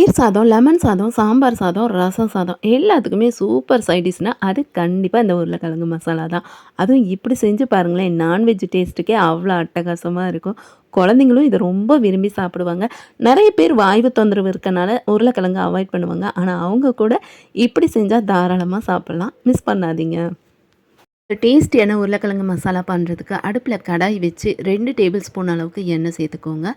தயிர் சாதம், லெமன் சாதம், சாம்பார் சாதம், ரசம் சாதம் எல்லாத்துக்குமே சூப்பர் சைட் டிஷ்னா அது கண்டிப்பா இந்த உருளைக்கிழங்கு மசாலா தான். அதுவும் இப்படி செஞ்சு பாருங்களேன், நான்வெஜ் டேஸ்ட்டுக்கே அவ்வளோ அட்டகாசமா இருக்கும். குழந்தைங்களும் இத ரொம்ப விரும்பி சாப்பிடுவாங்க. நெறைய பேர் வாய்வு தொந்தரவு இருக்கனால உருளைக்கிழங்கு அவாய்ட் பண்ணுவாங்க. ஆனா அவங்க கூட இப்படி செஞ்சா தாராளமா சாப்பிடலாம். மிஸ் பண்ணாதீங்க. டேஸ்டியான உருளைக்கிழங்கு மசாலா பண்ணுறதுக்கு அடுப்பில் கடாய் வச்சு 2 டேபிள் ஸ்பூன் அளவுக்கு எண்ணெய் சேர்த்துக்கோங்க.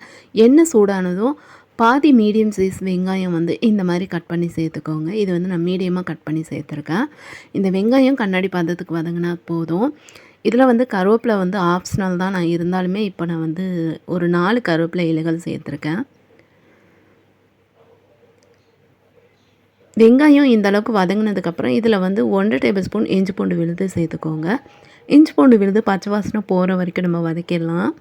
எண்ணெய் சூடானதும் பாதி மீடியம் சைஸ் வெங்காயம் வந்து இந்த மாதிரி கட் பண்ணி சேர்த்துக்கோங்க. இது வந்து நான் மீடியமாக கட் பண்ணி சேர்த்துருக்கேன். இந்த வெங்காயம் கண்ணாடி பதத்துக்கு வதங்கினா போதும். இதில் வந்து கருவேப்பிலை வந்து ஆப்ஷனல் தான், நான் இருந்தாலுமே இப்போ நான் வந்து ஒரு 4 கருவேப்பிலை இலைகள் சேர்த்துருக்கேன். வெங்காயம் இந்த அளவுக்கு வதங்கினதுக்கப்புறம் இதில் வந்து 1 டேபிள் ஸ்பூன் இஞ்சி பூண்டு விழுது சேர்த்துக்கோங்க. இஞ்சி பூண்டு விழுது பச்சை வாசனை போகிற வரைக்கும் நம்ம வதக்கிடலாம்.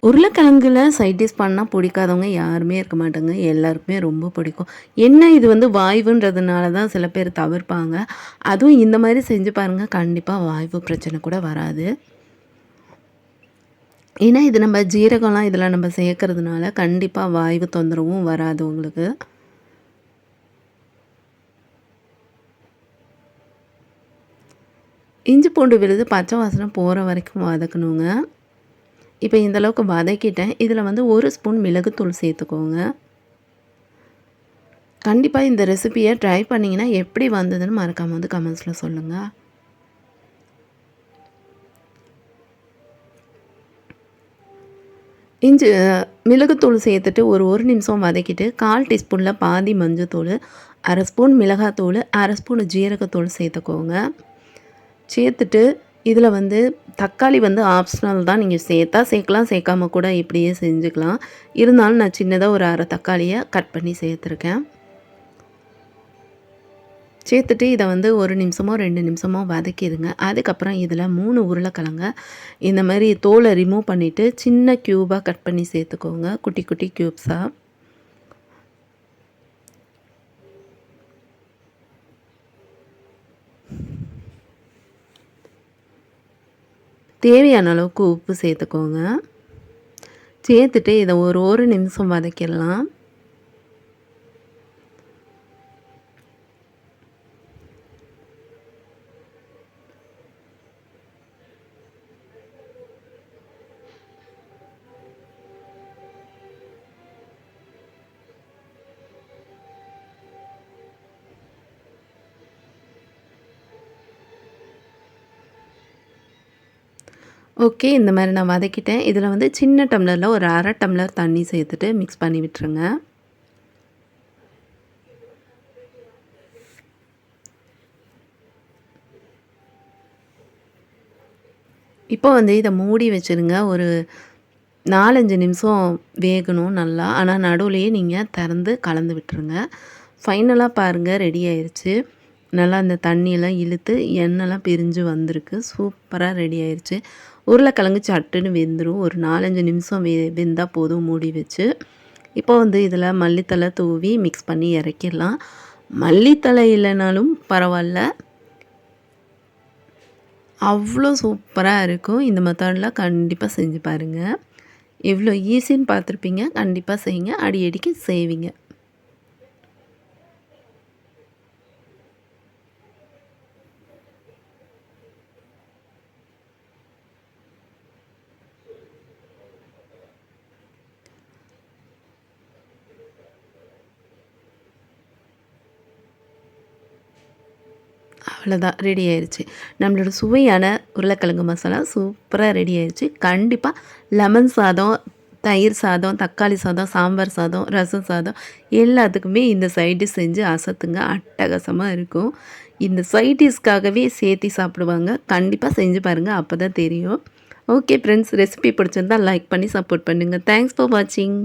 உருளைக்கிழங்குல சைட் டிஷ் பண்ணால் பிடிக்காதவங்க யாருமே இருக்க மாட்டாங்க. எல்லாருக்குமே ரொம்ப பிடிக்கும். என்ன இது வந்து வாய்வுன்றதுனால தான் சில பேர் தவிர்ப்பாங்க. அதுவும் இந்த மாதிரி செஞ்சு பாருங்கள், கண்டிப்பாக வாய்வு பிரச்சனை கூட வராது. ஏன்னா இது நம்ம ஜீரகம்லாம் இதில் நம்ம சேர்க்கறதுனால கண்டிப்பாக வாய்வு தொந்தரவும் வராது உங்களுக்கு. இஞ்சி பூண்டு விழுது பச்சை வாசனை போகிற வரைக்கும் வதக்கணுங்க. இப்போ இந்தளவுக்கு வதக்கிட்டேன். இதில் வந்து 1 ஸ்பூன் மிளகுத்தூள் சேர்த்துக்கோங்க. கண்டிப்பாக இந்த ரெசிபியை ட்ரை பண்ணிங்கன்னா எப்படி வந்ததுன்னு மறக்காமல் வந்து கமெண்ட்ஸில் சொல்லுங்கள். மிளகுத்தூள் சேர்த்துட்டு ஒரு நிமிஷம் வதக்கிட்டு 1/4 டீஸ்பூனில் பாதி மஞ்சத்தூள், 1/2 ஸ்பூன் மிளகாத்தூள், 1/2 ஸ்பூன் ஜீரகத்தூள் சேர்த்துக்கோங்க. சேர்த்துட்டு இதில் வந்து தக்காளி வந்து ஆப்ஷனல் தான், நீங்கள் சேர்த்தா சேர்க்கலாம், சேர்க்காம கூட இப்படியே செஞ்சுக்கலாம். இருந்தாலும் நான் சின்னதாக ஒரு 1/2 தக்காளியை கட் பண்ணி சேர்த்துருக்கேன். சேர்த்துட்டு இதை வந்து 1 நிமிஷமோ 2 நிமிஷமோ வதக்கிடுங்க. அதுக்கப்புறம் இதில் 3 உருளைக்கிழங்க இந்த மாதிரி தோலை ரிமூவ் பண்ணிவிட்டு சின்ன க்யூபாக கட் பண்ணி சேர்த்துக்கோங்க, குட்டி குட்டி க்யூப்ஸாக. தேவையான அளவுக்கு உப்பு சேர்த்துக்கோங்க. சேர்த்துட்டு இதை ஒரு நிமிஷம் வதக்கிடலாம். ஓகே, இந்த மாதிரி நான் வதக்கிட்டேன். இதில் வந்து சின்ன டம்ளரில் ஒரு 1/2 டம்ளர் தண்ணி சேர்த்துட்டு மிக்ஸ் பண்ணி விட்டுருங்க. இப்போ வந்து இதை மூடி வச்சுருங்க. ஒரு 4-5 நிமிஷம் வேகணும் நல்லா. ஆனால் நடுவுலையே நீங்கள் திறந்து கலந்து விட்டுருங்க. ஃபைனலாக பாருங்கள், ரெடி ஆயிடுச்சு. நல்லா அந்த தண்ணியெல்லாம் இழுத்து எண்ணெய்லாம் பிரிஞ்சு வந்திருக்கு. சூப்பராக ரெடி ஆயிடுச்சு. உருளைக்கிழங்கு சட்டுன்னு வெந்துடும். ஒரு 4-5 நிமிஷம் வெந்தால் போதும் மூடி வச்சு. இப்போ வந்து இதில் மல்லித்தழை தூவி மிக்ஸ் பண்ணி இறக்கிடலாம். மல்லித்தழை இல்லைனாலும் பரவாயில்ல, அவ்வளோ சூப்பராக இருக்கும். இந்த மெத்தடில் கண்டிப்பாக செஞ்சு பாருங்கள். எவ்வளோ ஈஸின்னு பார்த்துருப்பீங்க. கண்டிப்பாக செய்யுங்க, அடிக்கடிக்கு செய்வீங்க. அவ்வளோதான், ரெடி ஆயிடுச்சு. நம்மளோட சுவையான உருளைக்கிழங்கு மசாலா சூப்பராக ரெடி ஆயிடுச்சு. கண்டிப்பாக லெமன் சாதம், தயிர் சாதம், தக்காளி சாதம், சாம்பார் சாதம், ரசம் சாதம் எல்லாத்துக்குமே இந்த சைட் டிஷ் செஞ்சு அசத்துங்க. அட்டகாசமாக இருக்கும். இந்த சைட் டிஷ்க்காகவே சேர்த்து சாப்பிடுவாங்க. கண்டிப்பாக செஞ்சு பாருங்கள், அப்போ தான் தெரியும். ஓகே ஃப்ரெண்ட்ஸ், ரெசிபி பிடிச்சிருந்தா லைக் பண்ணி சப்போர்ட் பண்ணுங்கள். தேங்க்ஸ் ஃபார் வாட்சிங்.